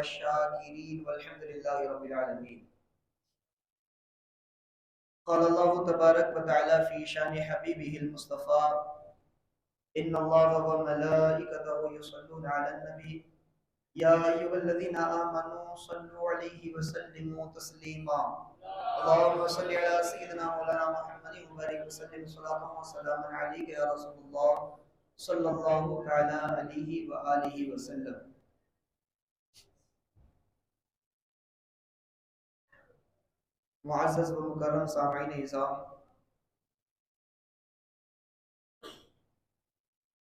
शाकिरीन वल्हम्दुलिल्लाहि रब्बिल आलमीन। क़ाल अल्लाहु तबारक व तआला फ़ी शानि हबीबिहिल मुस्तफ़ा इन्नल्लाहा व मलाइकतहु युसल्लूना अलन नबी या अय्युहल्लज़ीना आमनू सल्लु अलैहि व सल्लिमू तस्लीमा। अल्लाहुम्मा सल्लि अला सय्यिदिना मौलाना मुहम्मदिन व बारिक व सल्लिम सलातन व सलामन अलैका या रसूलल्लाह सल्लल्लाहु तआला अलैहि व आलिहि व सल्लम। मुअज़्ज़ज़ व मुकर्रम सामईन इज़ाम,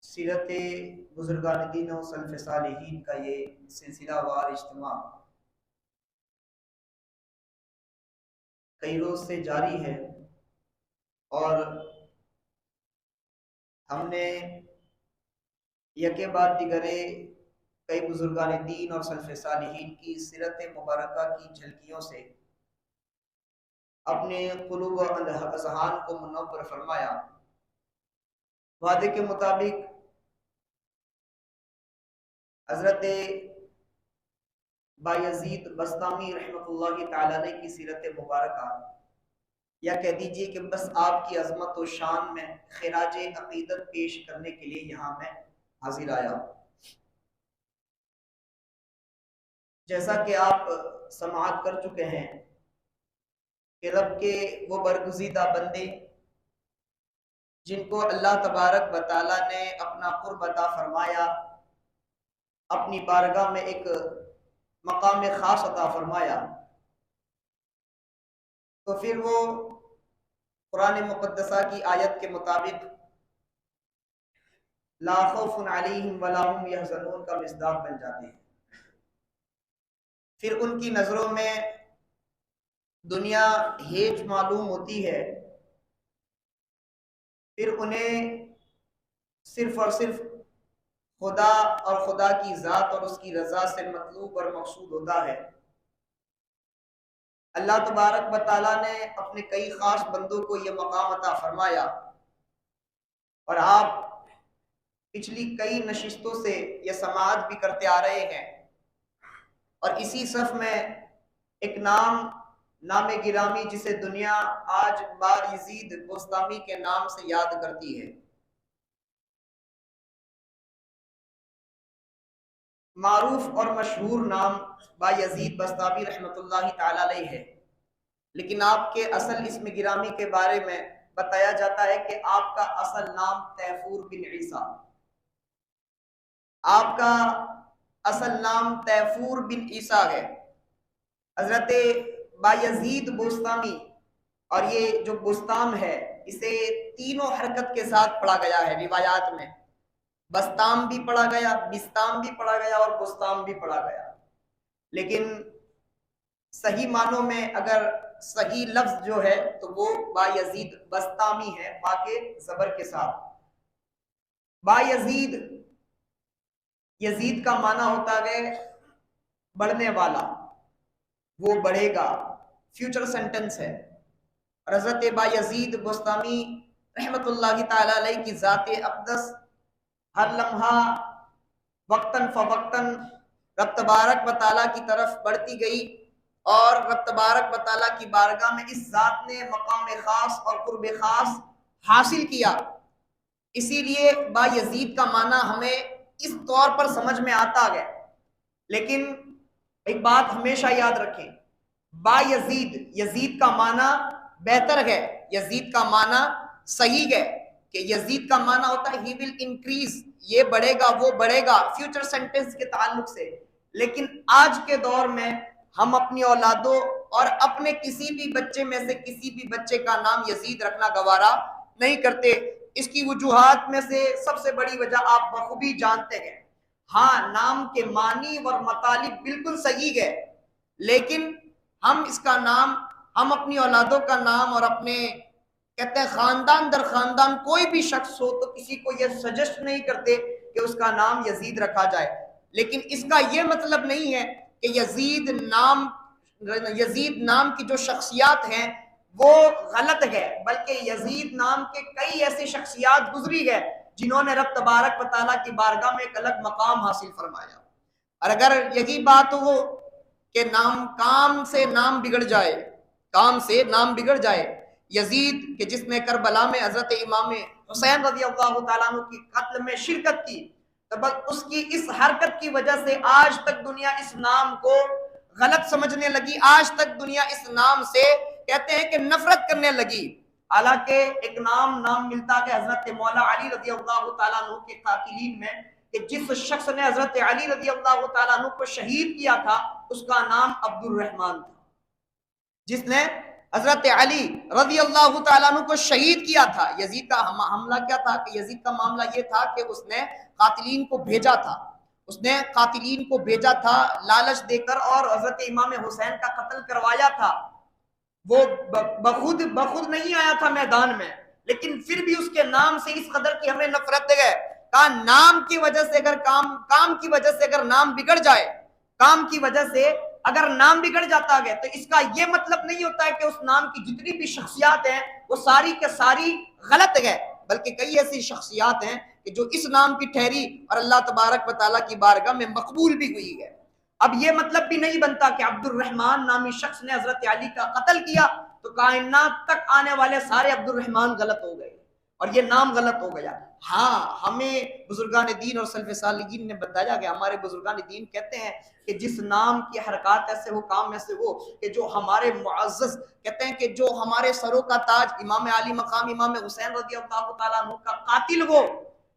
सीरत बुजुर्गान दीन और सल्फ़ सालिहीन का ये सिलसिलावार इज्तिमा कई रोज से जारी है और हमने यके बाद दिगरे कई बुजुर्गान दीन और सल्फ़ सालिहीन की सीरत मुबारका की झलकियों से अपने क़ुलूब व अज़हान को मुनव्वर फरमाया। वादे के मुताबिक हज़रत बायज़ीद बस्तामी रहमतुल्लाहि तआला अलैह की सीरत मुबारका, या कह दीजिए कि बस आपकी अजमत और शान में खिराज अकीदत पेश करने के लिए यहाँ मैं हाजिर आया। जैसा कि आप समाअत कर चुके हैं कि रब के वो बरगुज़ीदा बंदे जिनको अल्लाह तबारक व तआला ने अपना कुर्ब अता फरमाया, अपनी बारगाह में एक मकाम खास अता फरमाया, तो फिर वो कुरान मुक़द्दसा की आयत के मुताबिक ला खौफुन अलैहिम वला हुम यहज़नून का मिस्दाक बन जाते हैं। फिर उनकी नज़रों में दुनिया हेज मालूम होती है, फिर उन्हें सिर्फ और सिर्फ खुदा और खुदा की ज़ात और उसकी रज़ा से मतलूब और मकसूद होता है। अल्लाह तबारक व तआला ने अपने कई ख़ास बंदों को ये मकाम अता फरमाया और आप पिछली कई नशिस्तों से ये समाअत भी करते आ रहे हैं और इसी सफ में एक नाम गिरामी जिसे दुनिया आज बायज़ीद बुस्तामी के नाम से याद करती है। मारूफ और मशहूर नाम बायज़ीद बस्तामी रहमतुल्लाहि तआला अलैह है, लेकिन आपके असल इस्म गिरामी के बारे में बताया जाता है कि आपका असल नाम तैफूर बिन ईसा, आपका असल नाम तैफूर बिन ईसा है। हजरत बायज़ीद बुस्तामी, और ये जो बुस्ताम है इसे तीनों हरकत के साथ पढ़ा गया है रिवायात में। बस्ताम भी पढ़ा गया, बिस्ताम भी पढ़ा गया और बुस्ताम भी पढ़ा गया, लेकिन सही मानों में अगर सही लफ्ज जो है तो वो बायज़ीद बस्तामी है, बाके जबर के साथ। बायज़ीद, यजीद का माना होता है बढ़ने वाला, वो बढ़ेगा, फ्यूचर सेंटेंस है। हज़रत बायज़ीद बुस्तामी रहमतुल्लाहि तआला अलैह की ज़ात अक़दस हर लम्हा वक्तन फ़वक्तन रब तबारक व तआला की तरफ बढ़ती गई और रब तबारक व तआला की बारगाह में इस ज़ात ने मकाम ख़ास और कुर्ब ख़ास हासिल किया। इसीलिए बायज़ीद का माना हमें इस तौर पर समझ में आता है। लेकिन एक बात हमेशा याद रखें, बायज़ीद, यजीद का माना बेहतर है, यजीद का माना सही है कि यजीद का माना होता है ही विल इंक्रीज, ये बढ़ेगा वो बढ़ेगा, फ्यूचर सेंटेंस के ताल्लुक से। लेकिन आज के दौर में हम अपनी औलादों और अपने किसी भी बच्चे में से किसी भी बच्चे का नाम यजीद रखना गवारा नहीं करते। इसकी वजूहात में से सबसे बड़ी वजह आप बखूबी जानते हैं। हाँ, नाम के मानी और मतलब बिल्कुल सही है, लेकिन हम इसका नाम, हम अपनी औलादों का नाम और अपने कहते हैं खानदान दर खानदान कोई भी शख्स हो तो किसी को यह सजेस्ट नहीं करते कि उसका नाम यजीद रखा जाए। लेकिन इसका यह मतलब नहीं है कि यजीद नाम की जो शख्सियात हैं वो गलत है, बल्कि यजीद नाम के कई ऐसी शख्सियात गुजरी है जिन्होंने रब तबारक व तआला की बारगाह में एक अलग मकाम हासिल फरमाया। और अगर यही बात हो कि नाम काम से नाम बिगड़ जाए, काम से नाम बिगड़ जाए, यजीद के जिसने करबला में हजरत इमाम हुसैन रज़ी अल्लाह तआला अन्हु की कत्ल में शिरकत की, तो बस उसकी इस हरकत की वजह से आज तक दुनिया इस नाम को गलत समझने लगी, आज तक दुनिया इस नाम से कहते हैं कि नफरत करने लगी। हालांकि एक नाम मिलता है हजरत मौला अली रज़ी अल्लाह तआला अन्हु के कातिलीन में, कि जिस शख्स ने हजरत अली रज़ी अल्लाह तआला अन्हु को शहीद किया था उसका नाम अब्दुल रहमान था। जिसने हजरत अली रज़ी अल्लाह तआला अन्हु को शहीद किया था। यजीद का हमला क्या था कि यजीद का मामला ये था कि उसने कातिलीन को भेजा था, उसने कातिलीन को भेजा था लालच देकर और हजरत इमाम हुसैन का कत्ल करवाया था। वो बखुद नहीं आया था मैदान में, लेकिन फिर भी उसके नाम से इस कदर की हमें नफरत है। का नाम की वजह से अगर काम की वजह से अगर नाम बिगड़ जाए, काम की वजह से अगर नाम बिगड़ जाता है, तो इसका यह मतलब नहीं होता है कि उस नाम की जितनी भी शख्सियात हैं वो सारी के सारी गलत है, बल्कि कई ऐसी शख्सियात हैं कि जो इस नाम की ठहरी और अल्लाह तबारक व तआला की बारगाह में मकबूल भी हुई है। अब यह मतलब भी नहीं बनता कि अब्दुल रहमान नामी शख्स ने हजरत अली का कत्ल किया तो कायनात तक आने वाले सारे अब्दुल रहमान गलत हो गए और ये नाम गलत हो गया। हाँ, हमें बुजुर्गान दीन और सल्फ़े सालिहीन ने बताया कि हमारे बुजुर्गान दीन कहते हैं कि जिस नाम की हरकत ऐसे हो, काम ऐसे हो कि जो हमारे मुअज़्ज़ज़ कहते हैं कि जो हमारे सरों का ताज इमाम आली मकाम इमाम हुसैन रज़ी अल्लाह तआला अन्हु का कातिल हो,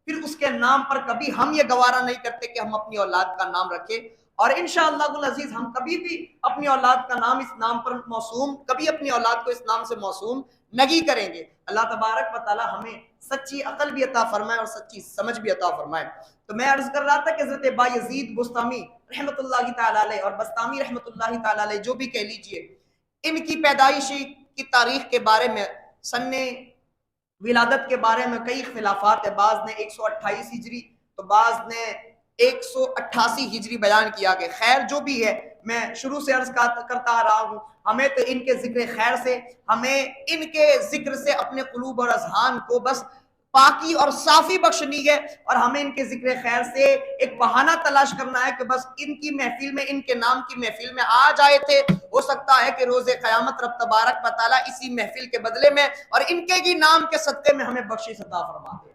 फिर उसके नाम पर कभी हम ये गवारा नहीं करते कि हम अपनी औलाद का नाम रखें। और इंशाअल्लाहुल अज़ीज़ हम कभी भी अपनी औलाद का नाम इस नाम पर मौसूम, कभी अपनी औलाद को इस नाम से मौसूम नहीं करेंगे। अल्लाह तबारक व तआला हमें सच्ची अकल भी अता फरमाए और सच्ची समझ भी अता फरमाए। तो मैं अर्ज कर रहा था कि हज़रत बायज़ीद बुस्तामी रहमतुल्लाहि तआला अलैह और बस्तामी रहमतुल्लाहि तआला अलैह जो भी कह लीजिए, इनकी पैदाइशी की तारीख के बारे में, सन्ने विलादत के बारे में कई इख्तिलाफात है। बाज़ ने 128 हिजरी तो बाज़ ने 188 हिजरी बयान किया गया। खैर जो भी है, मैं शुरू से अर्ज करता आ रहा हूँ, हमें तो इनके जिक्र खैर से, हमें इनके जिक्र से अपने कुलूब और अज़हान को बस पाकी और साफी बख्शनी है और हमें इनके जिक्र खैर से एक बहाना तलाश करना है कि बस इनकी महफिल में, इनके नाम की महफिल में आ जाए थे। हो सकता है कि रोजे क़यामत रब तबारक व तआला इसी महफिल के बदले में और इनके ही नाम के सदक़े में हमें बख्शिश अता फरमा दे,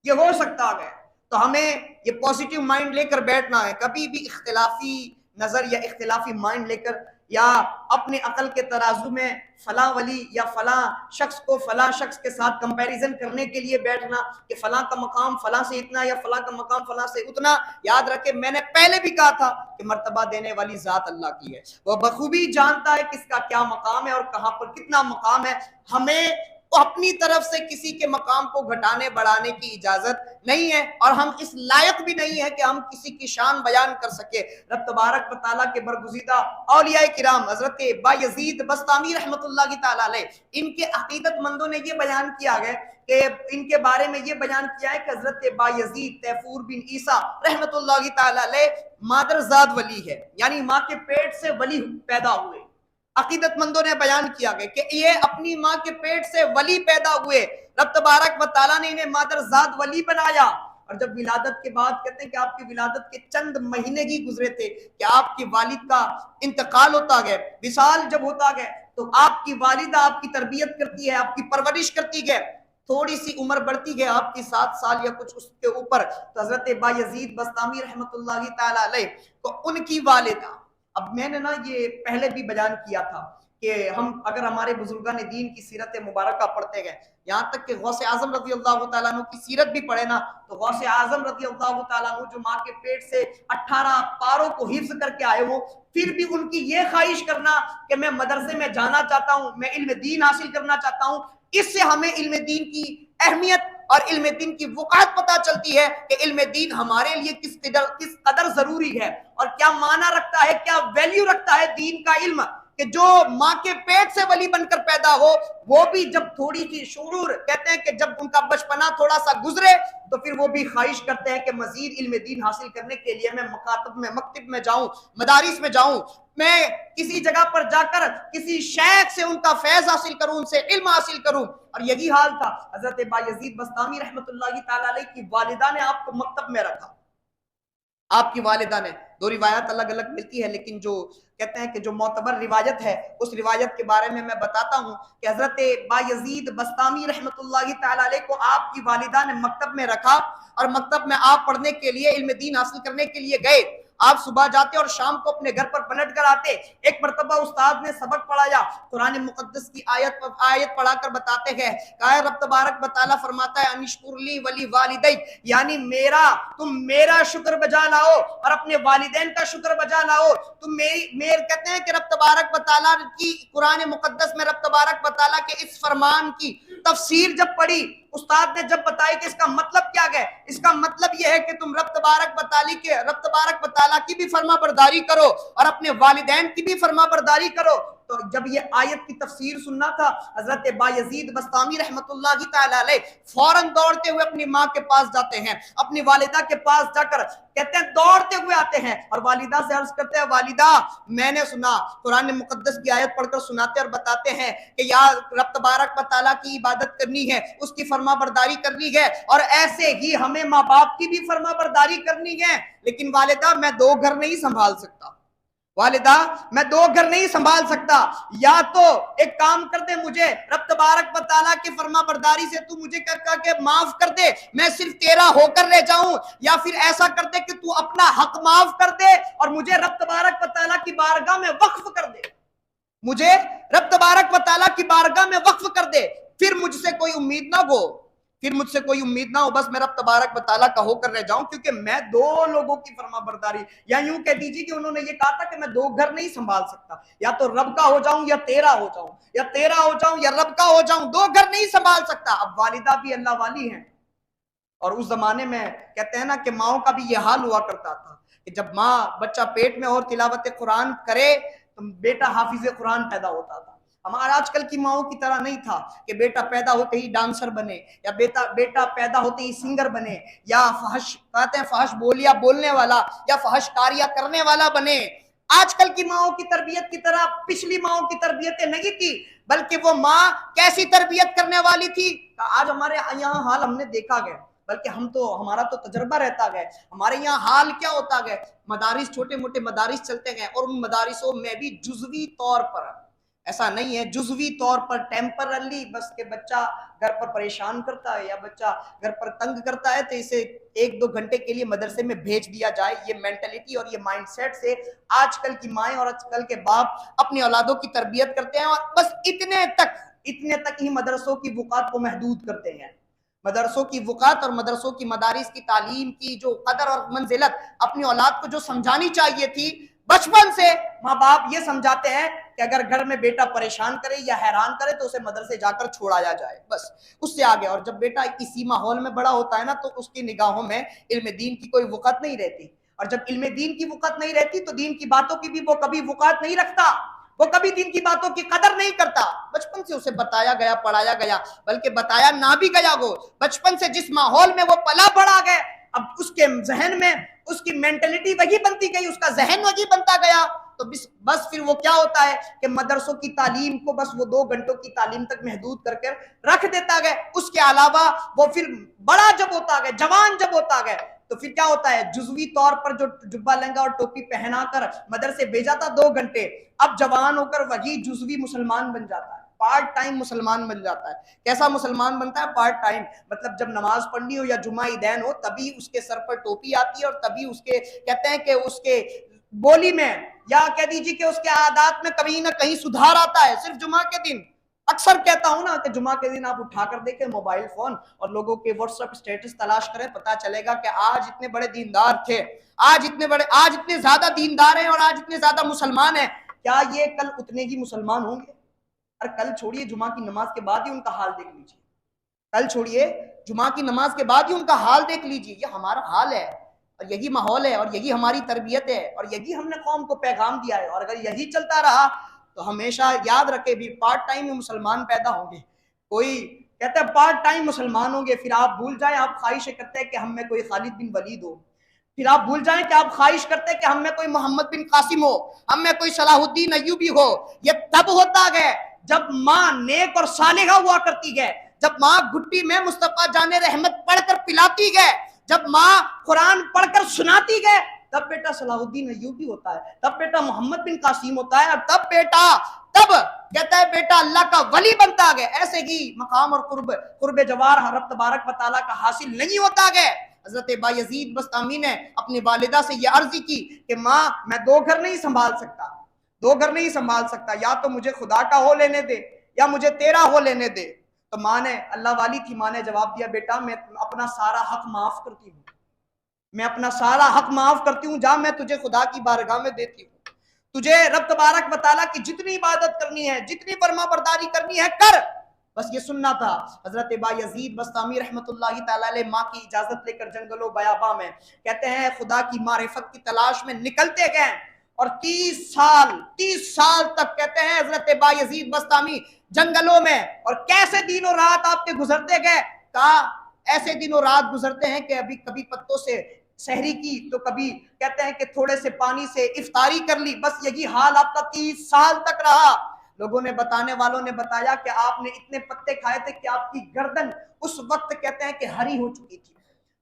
ये हो सकता है। तो हमें ये पॉजिटिव माइंड लेकर बैठना है, कभी भी इख्तिलाफी नजर या इख्तिलाफी माइंड लेकर या अपने अकल के तराजू में फला वली या फला शख्स को फला शख्स के साथ कंपैरिजन करने के लिए बैठना कि फला का मकाम फला से इतना या फला का मकाम फला से उतना। याद रखे, मैंने पहले भी कहा था कि मर्तबा देने वाली जात अल्लाह की है, वह बखूबी जानता है किसका क्या मकाम है और कहां पर कितना मकाम है। हमें तो अपनी तरफ से किसी के मकाम को घटाने बढ़ाने की इजाजत नहीं है और हम इस लायक भी नहीं है कि हम किसी की शान बयान कर सके। रब तबारक व तआला के बरगुज़ीदा औलिया किराम हजरत बायज़ीद बस्तामी रहमतुल्लाहि तआला अलैह, इनके अकीदतमंदों ने ये बयान किया है कि इनके बारे में ये बयान किया है कि हजरत बायज़ीद तैफूर बिन ईसा रहमतुल्लाहि तआला अलैह मादरजाद वली है, यानी माँ के पेट से वली पैदा हुए। अकीदतमंदों ने बयान किया गया कि ये अपनी माँ के पेट से वली पैदा हुए, रब तबारक व तआला ने इन्हें मादरजाद वली बनाया। और जब विलादत के बाद कहते हैं कि आपकी विलादत के चंद महीने ही गुजरे थे कि आपके वालिद का इंतकाल होता गया, विसाल जब होता गया तो आपकी वालिदा आपकी तरबियत करती है, आपकी परवरिश करती है। थोड़ी सी उम्र बढ़ती है आपकी 7 साल या कुछ उसके ऊपर, तो हजरत बायज़ीद बस्तामी रहमतुल्लाहि तआला अलैह को उनकी वालिदा, अब मैंने ना ये पहले भी बयान किया था कि हम अगर हमारे बुजुर्गान दीन की सीरत मुबारक पढ़ते गए, यहाँ तक कि गौसे आजम रज़ी अल्लाह तआला अन्हु की सीरत भी पढ़े ना, तो गौसे आजम रज़ी अल्लाह तआला अन्हु जो माँ के पेट से 18 पारों को हिफ्ज करके आए हो, फिर भी उनकी ये ख्वाहिश करना कि मैं मदरसे में जाना चाहता हूँ, मैं इल्म दीन हासिल करना चाहता हूँ। इससे हमें इल्म दीन की अहमियत और इल्म दीन की वक़ात पता चलती है कि इल्म दीन हमारे लिए किस कदर जरूरी है और क्या माना रखता है, क्या वैल्यू रखता है दीन का इल्म। कि जो माँ के पेट से वली बनकर पैदा हो, वो भी जब थोड़ी सी शुरूर, कहते हैं कि जब उनका बचपना थोड़ा सा गुजरे तो फिर वो भी ख्वाहिश करते हैं कि मजीद इल्म दीन हासिल करने के लिए मैं मकातब में, मकतब में जाऊं, मदारिस में जाऊं, मैं किसी जगह पर जाकर किसी शेख से उनका फैज हासिल करूं, उनसे इल्म हासिल करूं। और यही हाल था हजरत बायज़ीद बस्तामी रहमतुल्लाहि तआला अलैह की वालिदा ने आपको मकतब में रखा, आपकी वालिदा ने। दो रिवायत अलग अलग मिलती है, लेकिन जो कहते हैं कि जो मोतबर रिवायत है उस रिवायत के बारे में मैं बताता हूं कि हजरत बायजीद बस्तामी रहमतुल्लाहि तआला अलैह को आपकी वालिदा ने मकतब में रखा और मकतब में आप पढ़ने के लिए, इल्म दीन हासिल करने के लिए गए। आप सुबह जाते और शाम को अपने घर पर पलट कर आते। एक मरतबा उस्ताद ने सबक पढ़ाया, कुरान मुकद्दस की आयत पढ़ाकर बताते हैं, रब तबारक व तआला फरमाता है अनिश्कुरली वली वालिदैक, यानी तुम मेरा शुक्र बजा लाओ और अपने वालिदैन का शुक्र बजा लाओ। तुम मेरे कहते हैं कि रब तबारक व तआला की कुरान मुकद्दस में रब तबारक व तआला के इस फरमान की तफसीर जब पढ़ी, उस्ताद ने जब बताया कि इसका मतलब क्या है, इसका मतलब यह है कि तुम रब तबारक व तआला की भी फरमा बरदारी करो और अपने वालिदैन की भी फरमा बरदारी करो। तो जब ये आयत की तफसीर सुनना था, हजरत बायजीद बस्तामी रहमतुल्लाहि तआला अलैह फौरन दौड़ते हुए अपनी माँ के पास जाते हैं, अपनी वालिदा के पास जाकर कहते हैं दौड़ते हुए आते हैं और वालिदा से अर्ज करते हैं, वालिदा मैंने सुना, कुरान मुकद्दस की आयत पढ़कर सुनाते और बताते हैं कि यार रब तबारक व तआला की इबादत करनी है, उसकी फरमा बरदारी करनी है और ऐसे ही हमें माँ बाप की भी फरमा बरदारी करनी है। लेकिन वालिदा मैं दो घर नहीं संभाल सकता, वालिदा मैं दो घर नहीं संभाल सकता, या तो एक काम कर दे, मुझे रब तबारक व तआला की फरमा बरदारी से तू मुझे करके माफ कर दे, मैं सिर्फ तेरा होकर रह जाऊं, या फिर ऐसा कर दे कि तू अपना हक माफ कर दे और मुझे रब तबारक व तआला की बारगाह में वक्फ कर दे, मुझे रब तबारक व तआला की बारगाह में वक्फ कर दे, फिर मुझसे कोई उम्मीद ना हो, फिर मुझसे कोई उम्मीद ना हो, बस मैं रब तबारक व तआला का होकर रह जाऊं, क्योंकि मैं दो लोगों की फरमा बरदारी, या यूं कह दीजिए कि उन्होंने ये कहा था कि मैं दो घर नहीं संभाल सकता, या तो रब का हो जाऊं या तेरा हो जाऊं, या तेरा हो जाऊं या रब का हो जाऊं, दो घर नहीं संभाल सकता। अब वालिदा भी अल्लाह वाली हैं और उस जमाने में कहते हैं ना कि माओ का भी यह हाल हुआ करता था कि जब माँ बच्चा पेट में और तिलावत कुरान करे तो बेटा हाफिज कुरान पैदा होता था। हमारा आजकल की माओं की तरह नहीं था कि बेटा पैदा होते ही डांसर बने, या बेटा पैदा होते ही सिंगर बने, या फहश कहते हैं फहश बोलिया बोलने वाला या फहश कारिया करने वाला बने। आजकल की माओं की तरबियत की तरह पिछली माओं की तरबियतें नहीं थी, बल्कि वो माँ कैसी तरबियत करने वाली थी। आज हमारे यहाँ हाल हमने देखा गया, बल्कि हमारा तो तजर्बा रहता गया, हमारे यहाँ हाल क्या होता गया, मदारिस छोटे मोटे मदारिस चलते गए और उन मदारिसों में भी जुजवी तौर पर, ऐसा नहीं है जुजवी तौर पर टेम्परली बस के बच्चा घर पर परेशान करता है या बच्चा घर पर तंग करता है तो इसे 1-2 घंटे के लिए मदरसे में भेज दिया जाए। ये मेंटलिटी और ये माइंडसेट से आजकल की माएं और आजकल के बाप अपनी औलादों की तरबियत करते हैं और बस इतने तक ही मदरसों की वुकात को महदूद करते हैं। मदरसों की वुकात और मदरसों की मदारिस की तालीम की जो कदर और मंजिलत अपनी औलाद को जो समझानी चाहिए थी, बचपन से माँ बाप ये समझाते हैं कि अगर घर में बेटा परेशान करे या हैरान करे तो उसे मदरसे जाकर छोड़ाया जाए, बस उससे आगे। और जब बेटा इसी माहौल में बड़ा होता है ना तो उसकी निगाहों में इल्म दीन की कोई वुकत नहीं रहती, और जब इल्म दीन की वुकत नहीं रहती तो दीन की बातों की भी वो कभी वुकत नहीं रखता, वो कभी दीन की बातों की कदर नहीं करता। बचपन से उसे बताया गया, पढ़ाया गया, बल्कि बताया ना भी गया, वो बचपन से जिस माहौल में वो पला बढ़ा गया, अब उसके जहन में उसकी मेंटलिटी वही बनती गई, उसका जहन वही बनता गया, तो बस फिर वो क्या होता है कि मदरसों की तालीम को बस वो 2 घंटों की तालीम तक महदूद करके रख देता गया। उसके अलावा वो फिर बड़ा जब होता गया, जवान जब होता गया, तो फिर क्या होता है, जुजवी तौर पर जो जुब्बा लहंगा और टोपी पहनाकर मदरसे भेजा था 2 घंटे, अब जवान होकर वही जुजवी मुसलमान बन जाता है, पार्ट टाइम मुसलमान बन जाता है। कैसा मुसलमान बनता है? पार्ट टाइम, मतलब जब नमाज पढ़नी हो या जुमा ईदैन हो तभी उसके सर पर टोपी आती है और तभी उसके कहते हैं कि उसके बोली में या कह दीजिए कि उसके आदात में कहीं ना कहीं सुधार आता है, सिर्फ जुमा के दिन। अक्सर कहता हूं ना कि जुमा के दिन आप उठाकर देखें मोबाइल फोन और लोगों के व्हाट्सएप स्टेटस तलाश करें, पता चलेगा कि आज इतने बड़े दीनदार थे, आज इतने ज्यादा दीनदार हैं और आज इतने ज्यादा मुसलमान हैं, क्या ये कल उतने ही मुसलमान होंगे? और कल छोड़िए जुमा की नमाज के बाद ही उनका हाल देख लीजिए, कल छोड़िए जुमा की नमाज के बाद ही उनका हाल देख लीजिए। ये हमारा हाल है और यही माहौल है और यही हमारी तरबियत है और यही हमने कौम को पैगाम दिया है, और अगर यही चलता रहा तो हमेशा याद रखे भी पार्ट टाइम में मुसलमान पैदा होंगे। कोई कहता है पार्ट टाइम मुसलमान होंगे, फिर आप भूल जाएं, आप ख्वाहिश करते हैं कि हम में कोई खालिद बिन वलीद हो, फिर आप भूल जाएं कि आप ख्वाहिश करते हैं कि हम में कोई मोहम्मद बिन कासिम हो, हम में कोई सलाहुद्दीन अय्यूबी हो। ये तब होता गया जब माँ नेक और सालिहा हुआ करती है, जब माँ घुट्टी में मुस्तफा जाने रहमत पढ़कर पिलाती गए, जब माँ कुरान पढ़कर सुनाती गए, तब बेटा सलाहुद्दीन अय्यूबी होता है, तब बेटा मोहम्मद बिन कासिम होता है, और तब कहता है बेटा अल्लाह का वली बनता गया। ऐसे ही मकाम और कुर्ब जवार रब तबारक व तआला का हासिल नहीं होता गया। हजरत बायजीद बस्तामी ने अपनी वालिदा से यह अर्जी की कि माँ मैं दो घर नहीं संभाल सकता, या तो मुझे खुदा का हो लेने दे या मुझे तेरा हो लेने दे। तो माँ ने, अल्लाह वाली थी, माँ ने जवाब दिया बेटा मैं अपना सारा हक माफ करती हूँ, जा मैं तुझे खुदा की बारगाह में देती हूँ। तुझे रब तबारक व तआला की जितनी इबादत करनी है, जितनी फरमाबरदारी करनी है कर, बस ये सुनना था। हजरत बायजीद बस्तामी रहमतुल्लाहि तआला अलैह माँ की इजाजत लेकर जंगलों बयाबा में, कहते हैं खुदा की मारिफत की तलाश में निकलते गए, और 30 साल तक कहते हैं हजरत बायजीद बस्तामी जंगलों में। और कैसे दिनों रात आपके गुजरते गए, कहा ऐसे दिनों रात गुजरते हैं कि अभी कभी पत्तों से सहरी की, तो कभी कहते हैं कि थोड़े से पानी से इफ्तारी कर ली। बस यही हाल आपका 30 साल तक रहा। लोगों ने, बताने वालों ने बताया कि आपने इतने पत्ते खाए थे कि आपकी गर्दन उस वक्त कहते हैं कि हरी हो चुकी थी,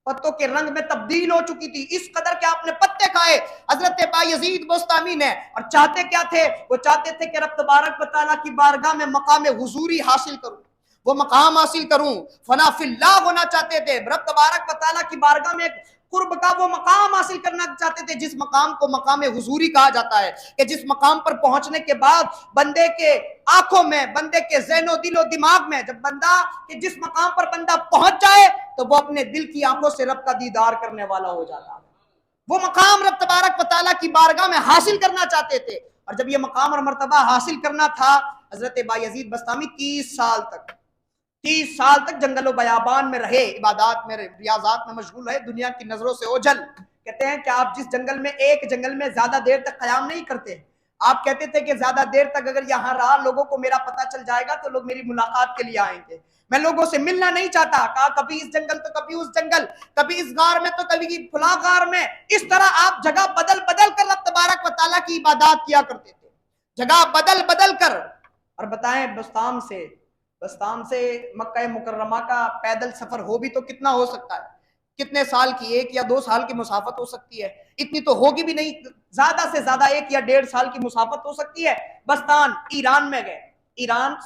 पत्तों के रंग में तब्दील हो चुकी थी, इस कदर के आपने पत्ते खाए हजरत बायजीद बस्तामी ने। और चाहते क्या थे, वो चाहते थे कि रब तबारक व तआला की बारगाह में मकाम हुजूरी हासिल करूं, वो मकाम हासिल करूं, फना फिल्लाह होना चाहते थे। रब तबारक व तआला की बारगाह में कुर्ब का वो मकाम हासिल करना चाहते थे, जिस मकाम को मकाम हुजूरी कहा जाता है, कि जिस मकाम पर पहुंचने के बाद बंदे के आंखों में, बंदे के ज़हनो दिलो दिमाग में, जब बंदा कि जिस मकाम पर बंदा पहुंच जाए तो वो अपने दिल की आंखों से रब का दीदार करने वाला हो जाता है। वो मकाम रब तबारक व तआला की बारगाह में हासिल करना चाहते थे। और जब ये मकाम और मर्तबा हासिल करना था, हजरत बायजीद बस्तामी 30 साल तक जंगल बयाबान में रहे, इबादत में, रियाजात में मशगूल रहे, दुनिया की नजरों से ओझल। कहते हैं कि आप जिस जंगल में, एक जंगल में ज्यादा देर तक कयाम नहीं करते। आप कहते थे कि ज्यादा देर तक अगर यहाँ रहा, लोगों को मेरा पता चल जाएगा तो लोग मेरी मुलाकात के लिए आएंगे, मैं लोगों से मिलना नहीं चाहता। कहा कभी इस जंगल तो कभी उस जंगल, कभी इस गार में तो कभी फला गार में। इस तरह आप जगह बदल बदल कर रब तबारक व तआला की इबादत किया करते थे, जगह बदल बदल कर। और बताएं बस्ताम से मक्का मुकर्रमा का पैदल सफर हो भी तो कितना हो सकता है, कितने साल की, 1 या 2 साल की मुसाफत हो सकती है, इतनी तो होगी भी नहीं, ज्यादा से ज्यादा 1 या 1.5 साल की मुसाफत हो सकती है। बस्तान, ईरान में गए। ईरान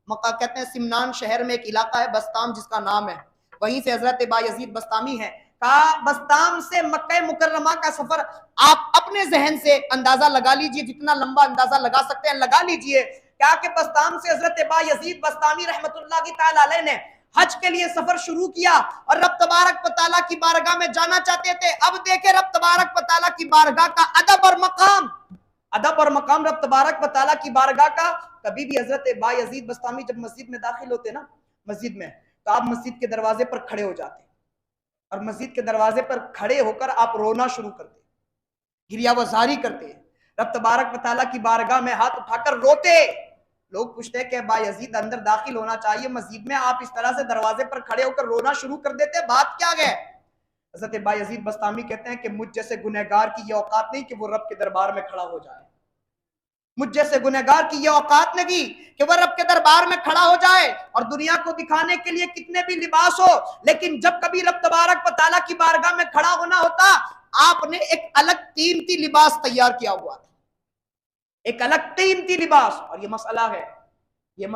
मक्का कहते हैं सिमनान शहर में एक इलाका है बस्ताम जिसका नाम है, वहीं से हजरत बायजीद बस्तामी है। कहा बस्ताम से मक्का मुकर्रमा का सफर आप अपने जहन से अंदाजा लगा लीजिए, जितना लंबा अंदाजा लगा सकते हैं लगा लीजिए। क्या कि बस्ताम से हजरत बायजीद बस्तामी रहमतुल्लाहि तआला अलैह ने हज के लिए सफर शुरू किया और रब तबारक व तआला की बारगाह में जाना चाहते थे। अब देखे रब तबारक व तआला की बारगाह का अदब और मकाम रब तबारक व तआला की बारगाह का। कभी भी हजरत बायजीद बस्तामी जब मस्जिद में दाखिल होते ना, मस्जिद में, तो आप मस्जिद के दरवाजे पर खड़े हो जाते, और मस्जिद के दरवाजे पर खड़े होकर आप रोना शुरू करते, गिरियावजारी करते, रब तबारक व तआला की बारगाह में हाथ उठाकर रोते। लोग पूछते हैं कि बायजीद अंदर दाखिल होना चाहिए मस्जिद में, आप इस तरह से दरवाजे पर खड़े होकर रोना शुरू कर देते, बात क्या है? हजरत बायजीद बस्तामी कहते हैं कि मुझ जैसे गुनहगार की यह औकात नहीं कि वो रब के दरबार में खड़ा हो जाए, मुझ जैसे गुनहगार की यह औकात नहीं कि वह रब के दरबार में खड़ा हो जाए। और दुनिया को दिखाने के लिए कितने भी लिबास हो, लेकिन जब कभी रब तबारक व तआला की बारगाह में खड़ा होना होता, आपने एक अलग कीमती लिबास तैयार किया हुआ था, एक अलग कीमती लिबास। और ये मसला है, ये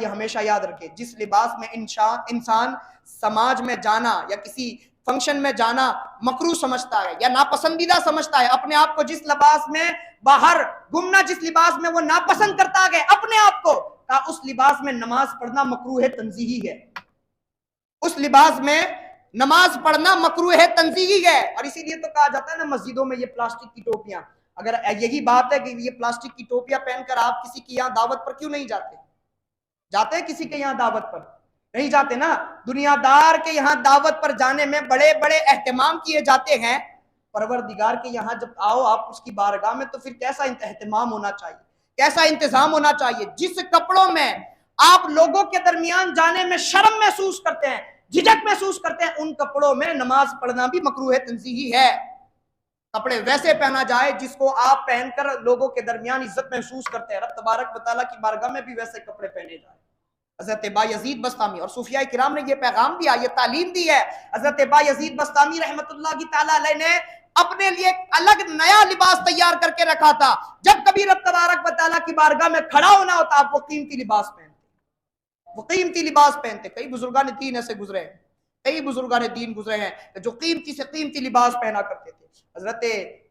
हमेशा याद रखे, जिस लिबास में इंसान समाज में जाना या किसी फंक्शन में जाना मकरूह समझता है या नापसंदीदा समझता है, अपने आप को जिस लिबास में बाहर घूमना, जिस लिबास में वो नापसंद करता है अपने आप को, उस लिबास में नमाज पढ़ना मकरूह है, तंजीही है। उस लिबास में नमाज पढ़ना मकरूह है, तंजीही है। और इसीलिए तो कहा जाता है ना मस्जिदों में ये प्लास्टिक की टोपियां, अगर यही बात है कि ये प्लास्टिक की टोपियां पहनकर आप किसी की यहाँ दावत पर क्यों नहीं जाते? जाते हैं किसी के यहाँ दावत पर? नहीं जाते ना। दुनियादार के यहाँ दावत पर जाने में बड़े बड़े एहतमाम किए जाते हैं, परवरदिगार के यहाँ जब आओ आप उसकी बारगाह में, तो फिर कैसा एहतमाम होना चाहिए, कैसा इंतजाम होना चाहिए। जिस कपड़ों में आप लोगों के दरमियान जाने में शर्म महसूस करते हैं, झिझक महसूस करते हैं, उन कपड़ों में नमाज पढ़ना भी मकरूह है, तंजीही है। कपड़े वैसे पहना जाए जिसको आप पहनकर लोगों के दरमियान इज्जत महसूस करते हैं, रब तबारक व तआला की बारगाह में भी वैसे कपड़े पहने जाए। हजरत बायजीद बस्तामी और सूफिया किराम ने यह पैगाम दिया, यह तालीम दी है। हजरत बायजीद बस्तामी रहमतुल्लाहि तआला अलैह ने अपने लिए एक अलग नया लिबास तैयार करके रखा था। जब कभी रब तबारक व तआला की बारगाह में खड़ा होना होता, आप वो कीमती लिबास पहनते, वो कीमती लिबास पहनते। कई बुजुर्गान दीन ऐसे गुजरे हैं, कई बुजुर्गान दीन गुजरे हैं जो कीमती से कीमती लिबास पहना करते थे। हजरत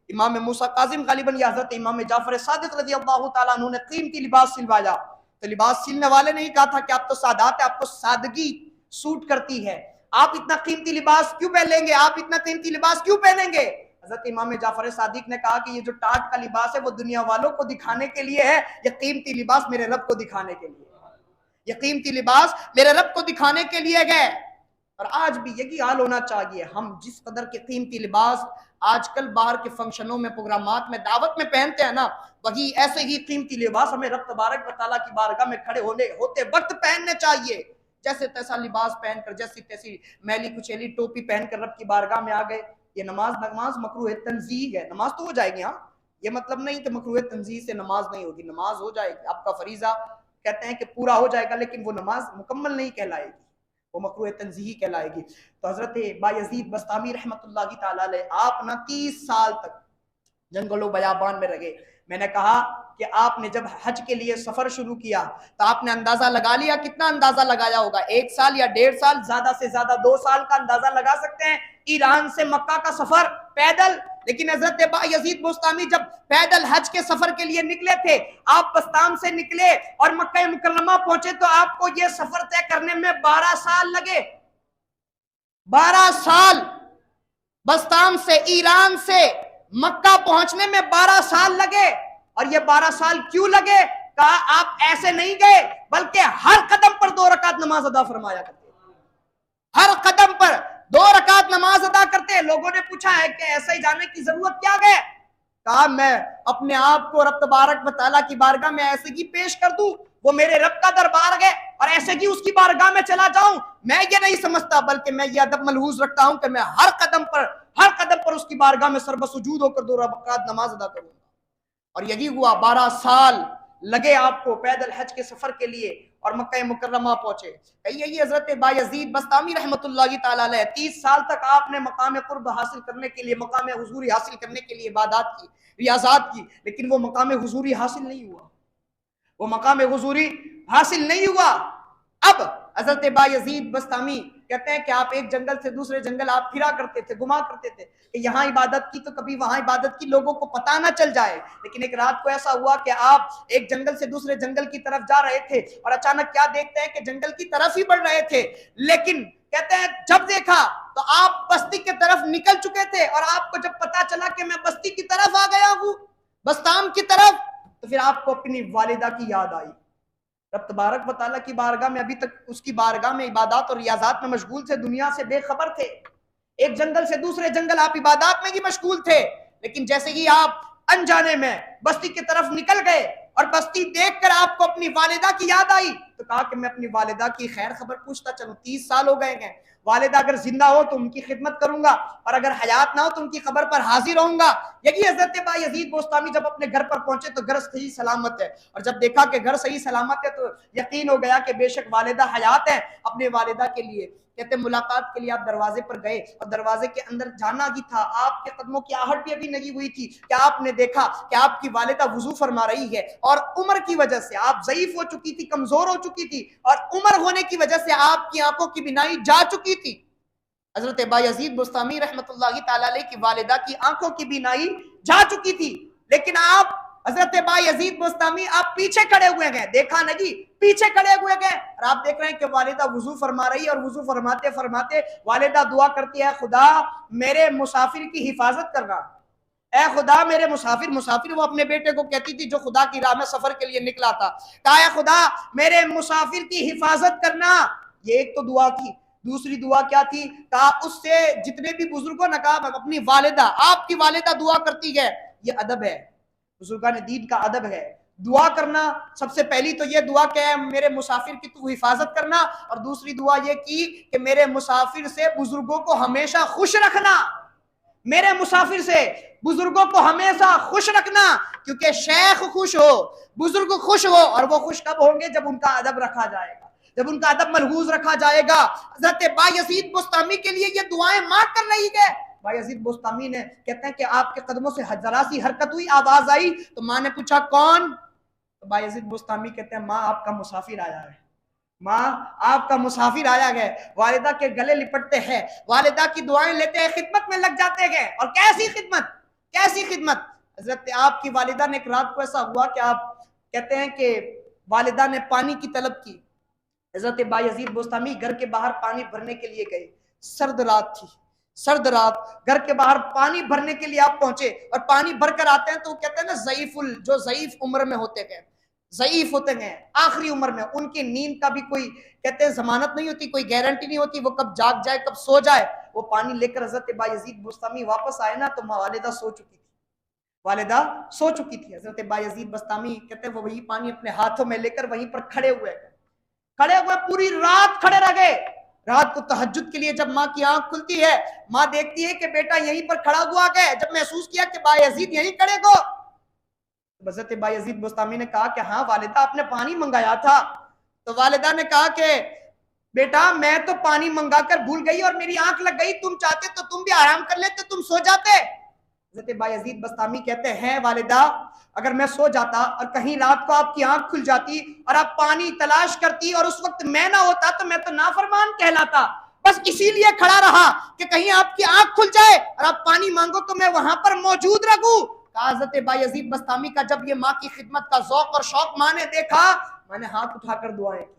इमाम मूसा काजिम गालिबन या हजरत इमाम जाफर सादिक रज़ी अल्लाह तआला अन्हु ने कीमती लिबास सिलवाया, तो लिबास सिलने वाले ने ही कहा था कि आप तो सादात है, आपको सादगी सूट करती है, आप इतना कीमती लिबास क्यों पहन लेंगे, आप इतना कीमती लिबास क्यों पहनेंगे। हजरत इमाम जाफर सादिक ने कहा कि ये जो टाट का लिबास है वो दुनिया वालों को दिखाने के लिए है, ये कीमती लिबास मेरे रब को दिखाने के लिए, ये कीमती लिबास मेरे रब को दिखाने के लिए गए। और आज भी यही हाल होना चाहिए। हम जिस कदर के कीमती लिबास आजकल बाहर के फंक्शनों में, प्रोग्रामात में, दावत में पहनते हैं ना, वही ऐसे ही कीमती लिबास हमें रब तबारक व तआला की बारगाह में खड़े होते वक्त पहनने चाहिए। जैसे तैसा लिबास पहनकर, जैसी तैसी मैली कुचैली टोपी पहनकर रब की बारगाह में आ गए, ये नमाज मकरूह तंजीह है। नमाज तो हो जाएगी, हाँ, ये मतलब नहीं कि मकरूह तंजीह से नमाज नहीं होगी, नमाज हो जाएगी, आपका फरीजा कहते हैं कि पूरा हो जाएगा, लेकिन वो नमाज मुकम्मल नहीं कहलाएगी, वो मकरूह तंजीही कहलाएगी। तो हजरत बायजीद बस्तामी रहमतुल्लाह तआला अलैह, आप ना 30 साल तक जंगलों बयाबान में रहे। मैंने कहा कि आपने जब हज के लिए सफर शुरू किया तो आपने अंदाजा लगा लिया, कितना अंदाजा लगाया होगा, 1 साल या 1.5 साल, ज्यादा से ज्यादा 2 साल का अंदाजा लगा सकते हैं, ईरान से मक्का का सफर पैदल। लेकिन हजरत बायजीद बुस्तामी जब पैदल हज के सफर के लिए निकले थे, आप बस्ताम से निकले और मक्का मुकर्रमा पहुंचे, तो आपको यह सफर तय करने में 12 साल लगे। 12 साल बस्ताम से, ईरान से मक्का पहुंचने में 12 साल लगे। और ये 12 साल क्यों लगे? कहा आप ऐसे नहीं गए, बल्कि हर कदम पर 2 रकात नमाज अदा फरमाया करते, हर कदम पर 2 रकात नमाज अदा करते। लोगों ने पूछा है कि ऐसा ही जाने की जरूरत क्या है? कहा मैं अपने आप को रब तबारक व तआला की बारगाह में ऐसे ही पेश कर दूं, वो मेरे रब का दरबार है और ऐसे ही उसकी बारगाह में चला जाऊं, मैं ये नहीं समझता, बल्कि मैं ये अदब मलहूज रखता हूं कि मैं हर कदम पर उसकी बारगाह में सरबसुजूद होकर 2 रकात नमाज अदा करूंगा। और यही हुआ, 12 साल लगे आपको पैदल हज के सफर के लिए और मक्का मुकर्रमा पहुंचे। यही हजरत बायजीद बस्तामी रहमतुल्लाह तआला अलैह, 30 साल तक आपने मकाम कुर्ब हासिल करने के लिए, मकाम हुजूरी हासिल करने के लिए इबादत की, रियाजात की, लेकिन वो मकाम हुजूरी हासिल नहीं हुआ, वो मकाम हुजूरी हासिल नहीं हुआ। अब हजरत बायजीद बस्तामी कहते हैं कि आप एक जंगल से दूसरे जंगल आप फिरा करते थे, घुमा करते थे कि यहाँ इबादत की तो कभी वहां इबादत की, लोगों को पता ना चल जाए। लेकिन एक रात को ऐसा हुआ कि आप एक जंगल से दूसरे जंगल की तरफ जा रहे थे और अचानक क्या देखते हैं कि जंगल की तरफ ही बढ़ रहे थे, लेकिन कहते हैं जब देखा तो आप बस्ती की तरफ निकल चुके थे। और आपको जब पता चला कि मैं बस्ती की तरफ आ गया हूँ, बस्ताम की तरफ, तो फिर आपको अपनी वालिदा की याद आई। रब तबारक व तआला की बारगाह में, अभी तक उसकी बारगाह में इबादत और रियाजात में मशगूल थे, दुनिया से बेखबर थे। एक जंगल से दूसरे जंगल आप इबादत में ही मशगूल थे, लेकिन जैसे ही आप अनजाने में बस्ती की तरफ निकल गए और बस्ती देखकर आपको अपनी वालिदा की याद आई, तो कहा कि मैं अपनी वालिदा की खैर खबर पूछता चलूं। 30 साल हो गए हैं, वालिदा अगर जिंदा हो तो उनकी खिदमत करूंगा और अगर हयात ना हो तो उनकी खबर पर हाजिर होऊंगा। यही हजरत बायजीद बोस्तामी जब अपने घर पर पहुंचे तो घर सही सलामत है, और जब देखा कि घर सही सलामत है तो यकीन हो गया कि बेशक वालिदा हयात है। अपने वालिदा के लिए कहते मुलाकात के लिए आप दरवाजे पर गए और दरवाजे के अंदर जाना ही था, आपके कदमों की आहट भी अभी नहीं हुई थी कि आपने देखा कि आपकी वालिदा वुजू फरमा रही है और उम्र की वजह से आप ज़ईफ हो चुकी थी, कमजोर हो चुकी थी, और उम्र होने की वजह से आपकी आंखों की बिनाई जा चुकी थी। हजरत बायजीद बुस्तामी रहमतुल्लाह तआला अलैह की वालिदा की आंखों की बिनाई जा चुकी थी, लेकिन आप हजरत बायजीद बुस्तामी आप पीछे खड़े हुए गए, देखा नहीं, पीछे खड़े हुए गए और आप देख रहे हैं कि वालिदा वुजू फरमा रही है और वुजू फरमाते फरमाते वालिदा दुआ करती है, खुदा मेरे मुसाफिर की हिफाजत करना, ऐ खुदा मेरे मुसाफिर, मुसाफिर वो अपने बेटे को कहती थी जो खुदा की राह में सफर के लिए निकला था, कहा खुदा मेरे मुसाफिर की हिफाजत करना। ये एक तो दुआ थी। दूसरी दुआ क्या थी? कहा उससे जितने भी बुजुर्गों ने कहा अपनी वालिदा, आपकी वालिदा दुआ करती है, ये अदब है, बुजुर्गान दीन का अदब है दुआ करना। सबसे पहली तो ये दुआ क्या है, मेरे मुसाफिर की तू हिफाजत करना, और दूसरी दुआ ये की कि मेरे मुसाफिर से बुजुर्गों को हमेशा खुश रखना, मेरे मुसाफिर से बुजुर्गों को हमेशा खुश रखना, क्योंकि शेख खुश हो, बुजुर्ग खुश हो, और वो खुश कब होंगे? जब उनका अदब रखा जाएगा, जब उनका अदब मलहूज रखा जाएगा। हज़रत बायजीद बुस्तामी के लिए ये दुआएं मांग कर रही है, बायजीद बुस्तामी ने कहते हैं कि आपके कदमों से जरा सी हरकत हुई, आवाज आई, तो माँ ने पूछा कौन? तो बायजीद बुस्तामी कहते हैं माँ आपका मुसाफिर आया है, माँ आपका मुसाफिर आया है। वालिदा के गले लिपटते हैं, वालिदा की दुआएं लेते हैं, खिदमत में लग जाते हैं। और कैसी खिदमत, कैसी खिदमत। हजरत आपकी वालिदा ने एक रात को ऐसा हुआ कि आप कहते हैं कि वालिदा ने पानी की तलब की। हजरत बायजीद बुस्तामी घर के बाहर पानी भरने के लिए गए, सर्द रात थी, सर्द रात, घर के बाहर पानी भरने के लिए आप पहुंचे और पानी भरकर आते हैं तो कहते हैं ना ज़ईफुल, जो ज़ईफ उम्र में होते हैं, ज़ईफ होते हैं आखिरी उम्र में, उनकी नींद का भी कोई कहते हैं जमानत नहीं होती, कोई गारंटी नहीं होती, वो कब जाग जाए कब सो जाए। वो पानी लेकर हजरत बायजीद बुस्तामी वापस आए ना तो वालिदा सो चुकी थी, वालिदा सो चुकी थी। हजरत बायजीद बुस्तामी कहते हैं वो वही पानी अपने हाथों में लेकर वहीं पर खड़े हुए पूरी रात खड़े रह गए। रात को तहज्जुद के लिए जब माँ की आंख खुलती है, माँ देखती है कि बेटा यहीं पर खड़ा हुआ है। जब महसूस किया कि बायजीद यहीं खड़े को, हज़रत बायजीद बुस्तामी ने कहा कि हाँ वालिदा आपने पानी मंगाया था। तो वालिदा ने कहा कि बेटा मैं तो पानी मंगाकर भूल गई और मेरी आंख लग गई, तुम चाहते तो तुम भी आराम कर लेते, तुम सो जाते। हज़रत बायजीद बुस्तामी कहते हैं वालिदा अगर मैं सो जाता और कहीं रात को आपकी आंख खुल जाती और आप पानी तलाश करती और उस वक्त मैं ना होता तो मैं तो नाफरमान कहलाता, बस इसीलिए खड़ा रहा कि कहीं आपकी आंख खुल जाए और आप पानी मांगो तो मैं वहां पर मौजूद रहूं। हज़रत बायजीद बुस्तामी का जब ये माँ की खिदमत का ज़ौक़ और शौक माँ ने देखा, मैंने हाथ उठाकर दुआएं की,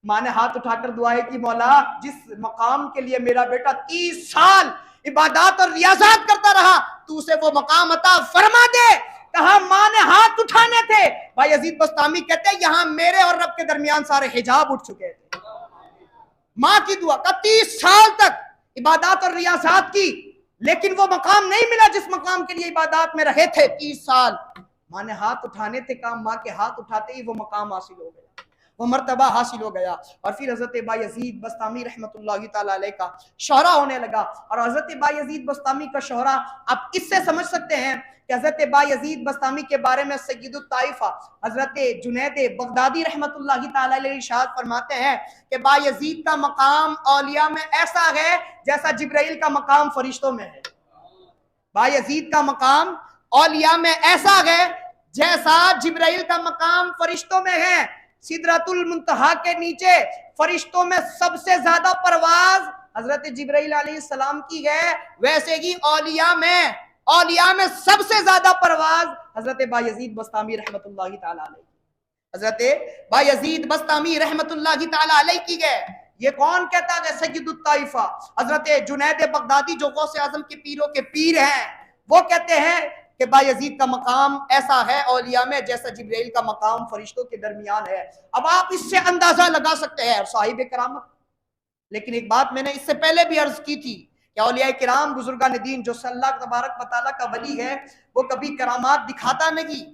माँ ने हाथ उठाकर दुआएं की, मौला जिस मकाम के लिए मेरा बेटा 30 साल इबादत और रियाजत करता रहा, तू उसे वो मकाम अता फरमा दे। कहा माँ ने हाथ उठाने थे। बायजीद बुस्तामी कहते हैं यहां मेरे और रब के दरमियान सारे हिजाब उठ चुके थे। माँ की दुआ का 30 साल तक इबादत और रियासत की, लेकिन वो मकाम नहीं मिला जिस मकाम के लिए इबादत में रहे थे 30 साल। माँ ने हाथ उठाने थे, काम माँ के हाथ उठाते ही वो मकाम हासिल हो गया, वो मर्तबा हासिल हो गया। और फिर हज़रत बायजीद बुस्तामी रहमतुल्लाहि तआला अलैह का शोहरा होने लगा। और हज़रत बायजीद बुस्तामी का शोहरा आप इससे समझ सकते हैं कि हज़रत बायजीद बुस्तामी के बारे में सय्यदुत ताइफा हज़रत जुनैद बगदादी रहमतुल्लाहि तआला अलैह इरशाद फरमाते हैं कि बायजीद का मकाम औलिया में ऐसा है जैसा जिब्राइल का मकाम फरिश्तों में है। बायजीद का मकाम औलिया में ऐसा है जैसा जिब्राइल का मकाम फरिश्तों में है। सिदरतुल मुंतहा के नीचे फरिश्तों में सबसे ज्यादा परवाज हजरत जिब्राइल अलैहिस्सलाम की है, वैसे ही औलिया में सबसे ज्यादा परवाज हजरत बायजीद बुस्तामी रहमतुल्लाहि तआला अलैह, हजरत बायजीद बुस्तामी रहमतुल्लाहि तआला अलैह की है। ये कौन कहता है? सय्यदुत ताइफा हजरत जुनैद बगदादी जो गौसे आजम के पीरों के पीर हैं, वो कहते हैं कि बायजीद का मकाम ऐसा है औलिया में जैसा जिब्राइल का मकाम फरिश्तों के दरमियान है। अब आप इससे अंदाजा लगा सकते हैं साहिब करामत। लेकिन एक बात मैंने इससे पहले भी अर्ज की थी कि औलिया किराम बुजुर्गान दीन जो अल्लाह तबारक व तआला का वली है वो कभी करामात दिखाता नहीं।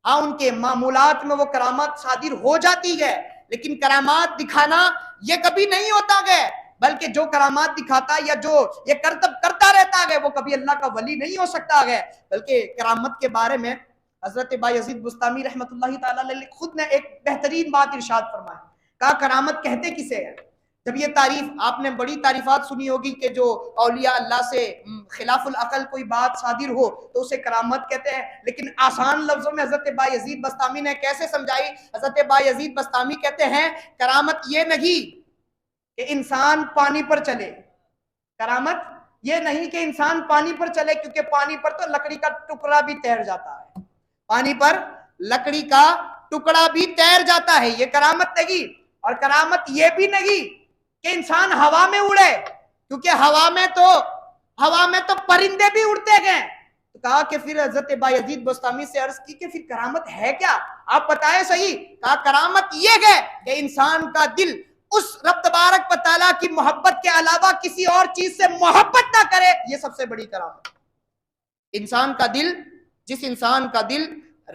हाँ उनके मामूलात में वो करामात सादिर हो जाती है, लेकिन करामात दिखाना ये कभी नहीं होता है, बल्कि जो करामात दिखाता है या जो ये करतब करता रहता है वो कभी अल्लाह का वली नहीं हो सकता है। बल्कि करामत के बारे में हजरत बायजीद बुस्तामी रहमतुल्लाहि तआला अलैह खुद ने एक बेहतरीन बात इरशाद फरमाई। कहा करामत कहते किसे है? जब ये तारीफ आपने बड़ी तारीफात सुनी होगी कि जो औलिया अल्लाह से खिलाफुल अकल कोई बात सादिर हो तो उसे करामत कहते हैं, लेकिन आसान लफ्जों में हजरत बायजीद बुस्तामी ने कैसे समझाई? हजरत बायजीद बुस्तामी कहते हैं करामत ये नहीं कि इंसान पानी पर चले, करामत ये नहीं कि इंसान पानी पर चले, क्योंकि पानी पर तो लकड़ी का टुकड़ा भी तैर जाता है, पानी पर लकड़ी का टुकड़ा भी तैर जाता है, ये करामत नहीं। और करामत ये भी नहीं कि इंसान हवा में उड़े, क्योंकि हवा में तो परिंदे भी उड़ते हैं। तो कहा कि फिर हजरत बायजीद बुस्तामी से अर्ज की कि फिर करामत है क्या, आप बताएं सही। कहा करामत ये है कि इंसान का दिल उस रब तबारक व तआला की मोहब्बत के अलावा किसी और चीज से मोहब्बत ना करे, ये सबसे बड़ी करामत। इंसान का दिल, जिस इंसान का दिल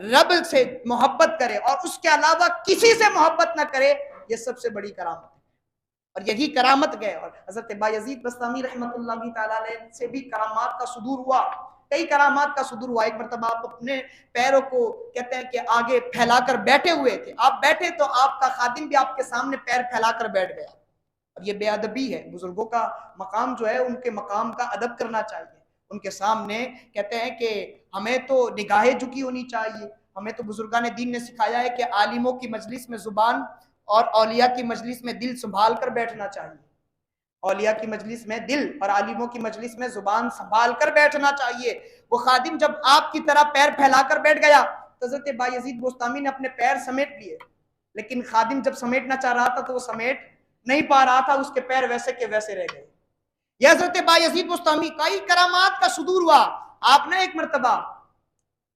रब से मोहब्बत करे और उसके अलावा किसी से मोहब्बत ना करे, ये सबसे बड़ी करामत है। और यही करामत है। और हजरत बायजीद बुस्तामी रहमतुल्लाहि तआला अलैह से भी करामात का सुदूर हुआ, कई करामात का सुदूर हुआ। एक मरतबा आप अपने पैरों को कहते हैं कि आगे फैलाकर बैठे हुए थे, आप बैठे तो आपका खादिम भी आपके सामने पैर फैलाकर बैठ गया। और ये बेअदबी है। बुजुर्गों का मकाम जो है उनके मकाम का अदब करना चाहिए। उनके सामने, कहते हैं कि हमें तो निगाहें झुकी होनी चाहिए, हमें तो बुजुर्गान दीन ने सिखाया है कि आलिमों की मजलिस में जुबान और औलिया की मजलिस में दिल संभाल कर बैठना चाहिए। औलिया की मजलिस में दिल और आलिमों की मजलिस में जुबान संभाल कर बैठना चाहिए। वो खादिम जब आपकी तरह पैर फैलाकर बैठ गया तो हजरत बायजीद बोस्तामी ने अपने पैर समेट लिए, लेकिन खादिम जब समेटना चाह रहा था तो वो समेट नहीं पा रहा था, उसके पैर वैसे के वैसे रह गए। यह हजरत बायजीद बोस्तामी कई करामात का सुदूर हुआ। आपने एक मरतबा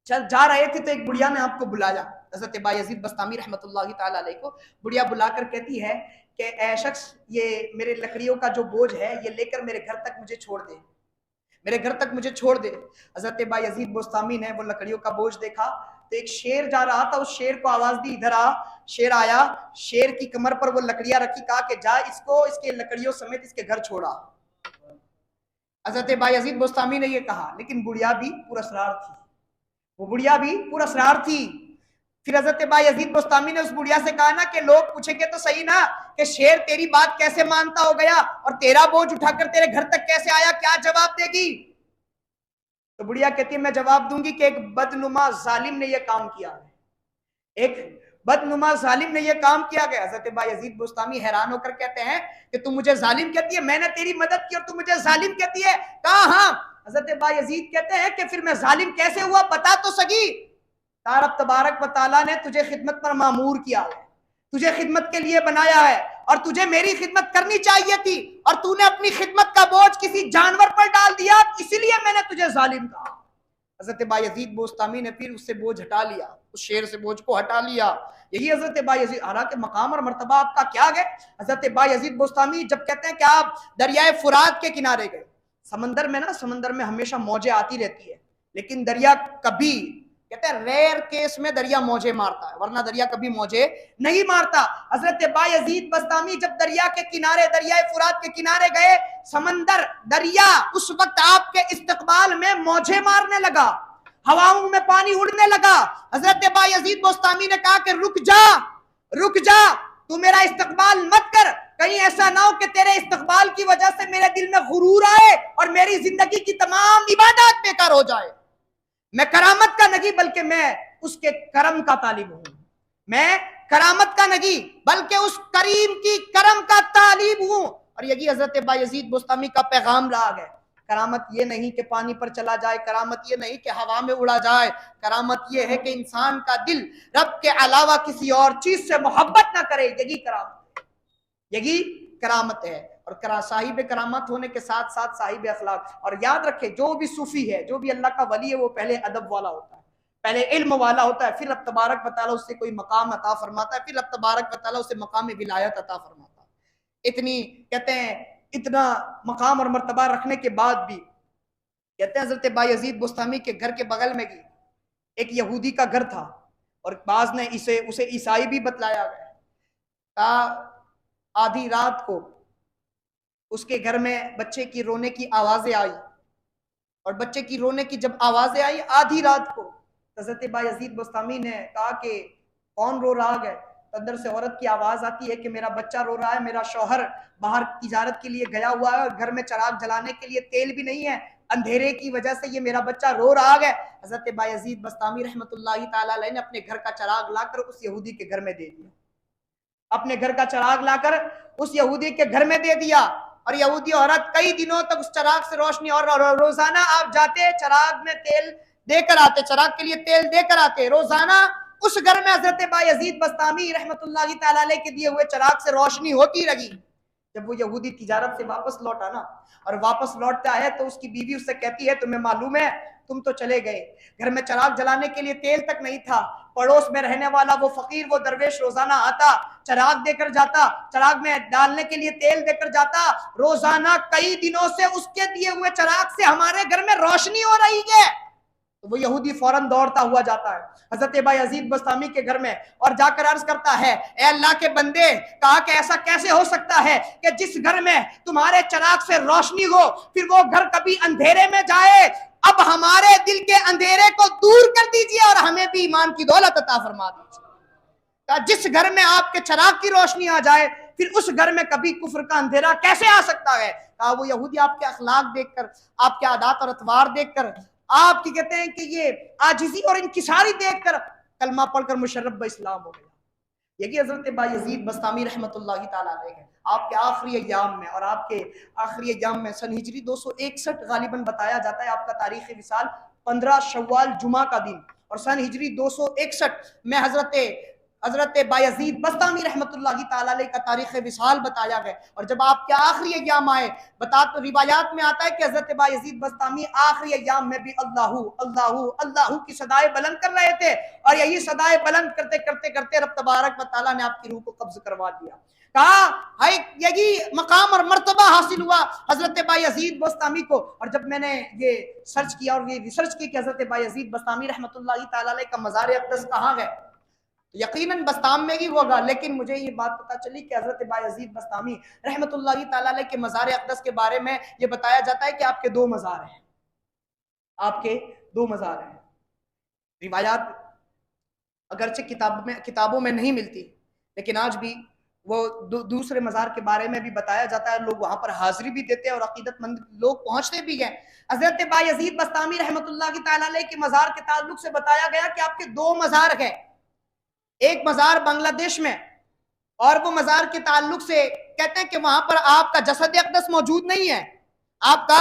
चल जा रहे थे तो एक बुढ़िया ने आपको बुलाया, हजरत बायजीद बस्तामी रहमतुल्लाहि तआला अलैह को बुढ़िया बुलाकर कहती है कि ए शख्स, ये मेरे लकड़ियों का जो बोझ है ये लेकर मेरे घर तक मुझे छोड़ दे, मेरे घर तक मुझे छोड़ दे। हजरत बायजीद बोस्तामी ने वो लकड़ियों का बोझ देखा तो एक शेर जा रहा था, उस शेर को आवाज दी, इधर आ। शेर आया, शेर की कमर पर वो लकड़ियां रखी, कहा कि जा इसको इसके लकड़ियों समेत इसके घर छोड़ा। हजरत बायजीद बोस्तामी ने ये कहा, लेकिन बुढ़िया भी पुरस्रार थी, वो बुढ़िया भी पुरस्रार थी। फिर हजरत बायजीद बोस्तामी ने उस बुढ़िया से कहा ना कि लोग पूछेंगे तो सही ना कि शेर तेरी बात कैसे मानता हो गया और तेरा बोझ उठाकर तेरे घर तक कैसे आया, क्या जवाब देगी? तो बुढ़िया कहती है मैं जवाब दूंगी कि एक बदनुमा जालिम ने यह काम किया है, एक बदनुमा जालिम ने यह काम किया गया। हजरत बायजीद बोस्तामी हैरान होकर कहते हैं कि तू मुझे जालिम कहती है, मैंने तेरी मदद की और तू मुझे जालिम कहती है? कहा हाँ। हजरत बायजीद कहते हैं कि फिर मैं जालिम कैसे हुआ, बता तो सकी। रब तबारक व तआला ने तुझे खिदमत पर मामूर किया है, तुझे खिदमत के लिए बनाया है और तुझे मेरी खिदमत करनी चाहिए थी और तूने अपनी खिदमत का बोझ किसी जानवर पर डाल दिया, इसीलिए मैंने तुझे जालिम कहा। हजरत बायजीद बोस्तामी ने फिर उससे बोझ हटा लिया, उस शेर से बोझ को हटा लिया। यही हजरत बायजीद, हालांकि मकाम और मर्तबा आपका क्या है। हजरत बायजीद बोस्तामी जब कहते हैं कि आप दरियाए फुरात के किनारे गए, समंदर में ना, समंदर में हमेशा मौजें आती रहती है, लेकिन दरिया कभी, कहते हैं रेयर केस में दरिया मौजे मारता है, वरना दरिया कभी मौजे नहीं मारता। हजरत बायजीद बस्तामी जब दरिया के किनारे, दरिया फुरात के किनारे गए, समंदर दरिया उस वक्त आपके इस्तकबाल में मौजे मारने लगा, हवाओं में पानी उड़ने लगा। हजरत बायजीद बस्तामी ने कहा कि रुक जा, रुक जा, तू मेरा इस्तकबाल मत कर, कहीं ऐसा ना हो कि तेरे इस्तकबाल की वजह से मेरे दिल में गुरूर आए और मेरी जिंदगी की तमाम इबादत बेकार हो जाए। मैं करामत का नहीं बल्कि मैं उसके करम का तालिब हूं, मैं करामत का नहीं बल्कि उस करीम की करम का तालिब हूं। और यही हजरत बायजीद बोस्तामी का पैगाम रहा है। करामत ये नहीं कि पानी पर चला जाए, करामत ये नहीं कि हवा में उड़ा जाए, करामत ये है कि इंसान का दिल रब के अलावा किसी और चीज से मोहब्बत ना करे, यही करामत है, यही करामत है। और साहिब करामत होने के साथ साथ साहिब अखलाक। और याद रखे, जो भी सूफी है, जो भी अल्लाह का वली है, वो पहले अदब वाला होता है, पहले इल्म वाला होता है, फिर रब तबारक व तआला उससे कोई मकाम अता फरमाता है, फिर रब तबारक व तआला उससे मकाम विलायत अता फरमाता है। इतनी, कहते हैं इतना मकाम और मर्तबा रखने के बाद भी, कहते हैं हजरत बायजीद बोस्तामी के घर के बगल में ही एक यहूदी का घर था और बाज ने उसे ईसाई भी बतलाया गया। आधी रात को उसके घर में बच्चे की रोने की आवाजें आई और बच्चे की रोने की जब आवाजें आई आधी रात को, हजरत बायजीद बोस्तामी ने कहा कि कौन रो रहा है? अंदर से औरत की आवाज आती है कि मेरा बच्चा रो रहा है, मेरा शौहर बाहर तिजारत के लिए गया हुआ है और घर में चराग जलाने के लिए तेल भी नहीं है, अंधेरे की वजह से ये मेरा बच्चा रो रहा है। हजरत बायजीद बस्तामी रहमतुल्लाहि तआला अलैह ने अपने घर का चराग लाकर उस यहूदी के घर में दे दिया, अपने घर का चराग लाकर उस यहूदी के घर में दे दिया। और यहूदी औरत कई दिनों तक उस चराग से रोशनी, और रोजाना आप जाते चराग में तेल देकर आते, चराग के लिए तेल देकर आते, रोजाना उस घर में हजरत बायजीद बस्तामी रहमतुल्लाहि तआला अलैह के दिए हुए चराग से रोशनी होती रही। जब वो यहूदी तिजारत से वापस लौटा ना, और वापस लौटता है तो उसकी बीवी उससे कहती है तुम्हें मालूम है तुम तो चले गए, घर में चराग जलाने के लिए तेल तक नहीं था, पड़ोस में रहने वाला वो फकीर, वो दरवेश रोजाना आता, चराग देकर जाता, चराग में डालने के लिए तेल देकर जाता, रोजाना कई दिनों से उसके दिए हुए चराग से हमारे घर में रोशनी हो रही है। तो वो यहूदी फौरन दौड़ता हुआ जाता है हजरत बायजीद बस्तामी के घर में और जाकर अर्ज करता है, ए अल्लाह के बंदे, कहा कि ऐसा कैसे हो सकता है कि जिस घर में तुम्हारे चराग से रोशनी हो फिर वो घर कभी अंधेरे में जाए, अब हमारे दिल के अंधेरे को दूर कर दीजिए और हमें भी ईमान की दौलत अता फरमा दीजिए। जिस घर में आपके चराग की रोशनी आ जाए फिर उस घर में कभी कुफ्र का अंधेरा कैसे आ सकता है? कहा वो यहूदी आपके अखलाक देखकर, आपके आदात और अतवार देखकर, आपकी कहते हैं कि ये आजिज़ी और इनकिसारी देखकर कलमा पढ़कर मुशर्रफ ब इस्लाम हो गया। यही हजरत बायजीद बस्तामी रहमतुल्लाहि ताला अलैह है। आपके आखिरी अय्याम में, और आपके आखिरी अय्याम में सन हिजरी 261 गालिबन बताया जाता है आपका तारीख विसाल 15 शव्वाल जुमा का दिन, और सन हिजरी 261 में हजरत बायजीद बस्तामी रहमतुल्लाहि ताला अलैह का तारीख विसाल बताया गया। और जब आपके आखिरी अय्याम आए, तो रिवायात में आता है कि हजरत बायजीद बस्तामी आखिरी अय्याम में भी अल्लाहू अल्लाहू अल्लाहू की सदाएं बुलंद कर रहे थे, और यही सदाएं बुलंद करते करते करते रब तबारक व तआला ने आपकी रूह को कब्ज करवा दिया। कहा है यही मकाम और मर्तबा हासिल हुआ हजरत बायजीद बस्तामी को। और जब मैंने ये सर्च किया और ये रिसर्च की कि हजरत बायजीद बस्तामी रहमतुल्लाहि ताला अलैह का मज़ार अक़दस कहाँ है, तो यकीनन बस्ताम में ही होगा, लेकिन मुझे ये बात पता चली कि हजरत बायजीद बस्तामी रहमतुल्लाहि ताला अलैह के मज़ार अक़दस के बारे में ये बताया जाता है कि आपके 2 मज़ार हैं, आपके 2 मज़ार हैं। रिवायात अगरचे किताबों में नहीं मिलती, लेकिन आज भी वो दूसरे मज़ार के बारे में भी बताया जाता है। लोग वहां पर हाजिरी भी देते हैं और अकीदतमंद लोग पहुंचते भी हैं। हजरत बायजीद बस्तामी रहमतुल्लाहि ताला अलैह के मज़ार के ताल्लुक से बताया गया कि आपके 2 मज़ार हैं, एक मज़ार बांग्लादेश में, और वो मज़ार के ताल्लुक से कहते हैं कि वहां पर आपका जसद अक़दस मौजूद नहीं है, आपका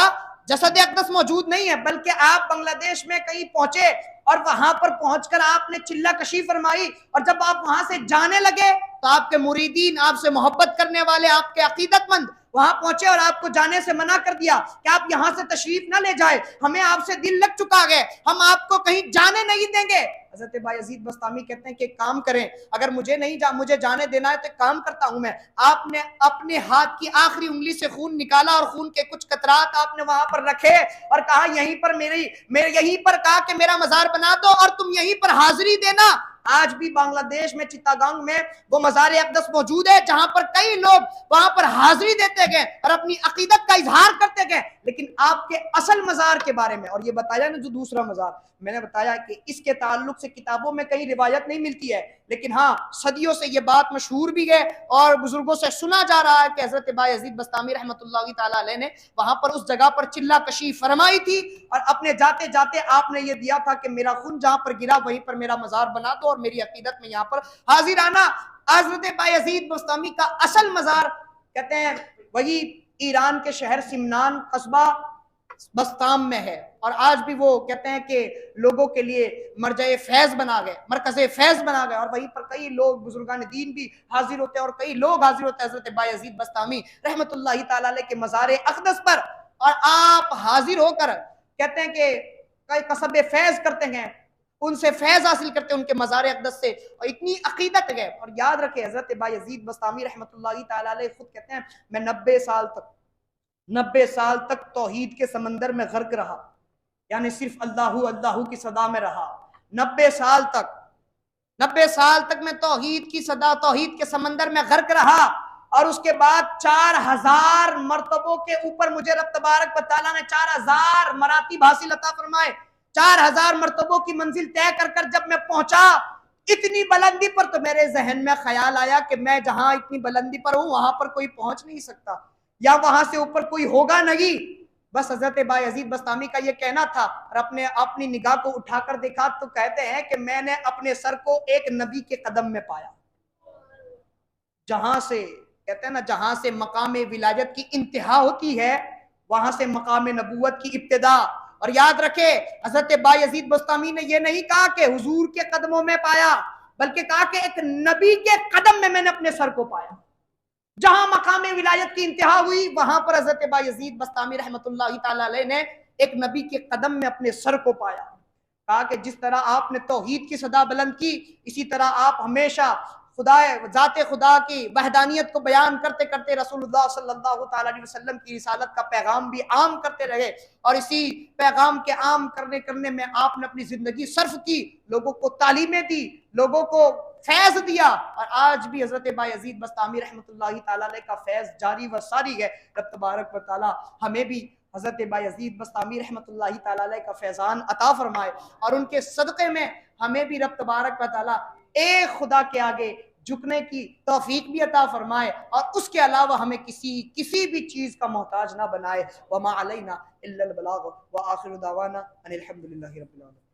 जसद अक़दस मौजूद नहीं है, बल्कि आप बांग्लादेश में कहीं पहुंचे और वहां पर पहुंचकर आपने चिल्ला कशी फरमाई, और जब आप वहां से जाने लगे तो आपके मुरीदीन, आपसे मोहब्बत करने वाले, आपके अकीदतमंद वहां पहुंचे और आपको जाने से मना कर दिया कि आप यहां से तशरीफ ना ले जाए, हमें आपसे दिल लग चुका है, हम आपको कहीं जाने नहीं देंगे। हजरत बायजीद बस्तामी कहते हैं कि काम करें, अगर मुझे जाने देना है तो काम करता हूं मैं। आपने अपने हाथ की आखिरी उंगली से खून निकाला और खून के कुछ कतरात आपने वहां पर रखे और कहा यहीं पर यहीं पर कहा कि मेरा मज़ार बना दो और तुम यहीं पर हाजिरी देना। आज भी बांग्लादेश में चित्तागांग में वो मज़ार अक़दस मौजूद है, जहां पर कई लोग वहां पर हाजिरी देते गए और अपनी अकीदत का इजहार करते गए। लेकिन आपके असल मज़ार के बारे में, और ये बताया ना जो दूसरा मज़ार मैंने बताया कि इसके ताल्लुक से किताबों में कहीं रिवायत नहीं मिलती है, लेकिन हाँ सदियों से ये बात मशहूर भी है और बुजुर्गों से सुना जा रहा है कि हजरत बायजीद बस्तामी रहमतुल्लाहि ताला अलैह ने वहां पर उस जगह पर चिल्ला कशी फरमाई थी, और अपने जाते जाते आपने ये दिया था कि मेरा खून जहां पर गिरा वहीं पर मेरा मज़ार बना दो और मेरी अकीदत में यहाँ पर हाजिर आना। हजरत बायजीद बस्तामी का असल मज़ार कहते हैं वही ईरान के शहर सिमनान कस्बा बस्ताम में है, और आज भी वो कहते हैं कि लोगों के लिए मरजए फैज बना गए, मरकज़े फैज बना गए, और वहीं पर कई लोग बुजुर्गान दीन भी हाजिर होते हैं और कई लोग हाजिर होते हैं हजरत बायजीद बस्तामी रहमतुल्लाहि ताला अलैह के मज़ार अक़दस पर, और आप हाजिर होकर कहते हैं कि कई कसब फैज करते हैं, उनसे फैज हासिल करते हैं उनके मज़ार अक़दस से, और इतनी अकीदत है। और याद रखें हजरत बायजीद बस्तामी रहमतुल्लाहि ताला अलैह खुद कहते हैं मैं 90 साल तक तौहीद के समंदर में गर्क रहा, यानी सिर्फ अल्लाहू अल्लाहू की सदा में रहा। 90 साल तक मैं तौहीद की सदा, तौहीद के समंदर में गर्क रहा, और उसके बाद 4000 मर्तबों के ऊपर मुझे रब तबारक व तआला ने 4000 मरातिब हासिल अता फरमाए। 4000 मर्तबों की मंजिल तय कर जब मैं पहुंचा इतनी बुलंदी पर, तो मेरे जहन में ख्याल आया कि मैं जहां इतनी बुलंदी पर हूं वहां पर कोई पहुंच नहीं सकता, या वहां से ऊपर कोई होगा नहीं। बस हजरत बायजीद बस्तामी का ये कहना था, और अपनी निगाह को उठाकर देखा तो कहते हैं कि मैंने अपने सर को एक नबी के कदम में पाया, जहां से कहते हैं ना जहां से मकाम विलायत की इंतहा होती है वहां से मकाम नबूवत की इब्तिदा। और याद रखे हजरत बायजीद बस्तामी ने यह नहीं कहा कि हुजूर के कदमों में पाया, बल्कि कहा कि एक नबी के कदम में मैंने अपने सर को पाया। जहां मकाम विलायत की इंतहा हुई वहां पर हजरत बायजीद बस्तामी रहमतुल्लाहि ताला अलैह ने एक नबी के कदम में अपने सर को पाया। कहा कि जिस तरह आपने तौहीद की सदा बुलंद की, इसी तरह आप हमेशा ज़ाते खुदा की वहदानियत को बयान करते करते रसूलुल्लाह सल्लल्लाहु ताला अलैहि वसल्लम की रिसालत का पैगाम भी आम करते रहे, और इसी पैगाम के आम करने में आपने अपनी जिंदगी सर्फ की, लोगों को तालीमें दी, लोगों को फैज दिया, और आज भी हजरत बायजीद बस्तामी रहमतुल्लाहि ताला अलैह का फैज जारी व सारी है। रब तबारक व तआला हमें भी हजरत बायजीद बस्तामी रहमतुल्लाहि ताला अलैह का फैजान अता फरमाए, और उनके सदक़े में हमें भी रब तबारक व तआला एक खुदा के आगे झुकने की तौफीक भी अता फरमाए और उसके अलावा हमें किसी भी चीज़ का मोहताज ना बनाए। वमा अलैना इल्लल बलाग व आखिरु दावाना अनिल हम्दुलिल्लाहि रब्बिल आलमीन।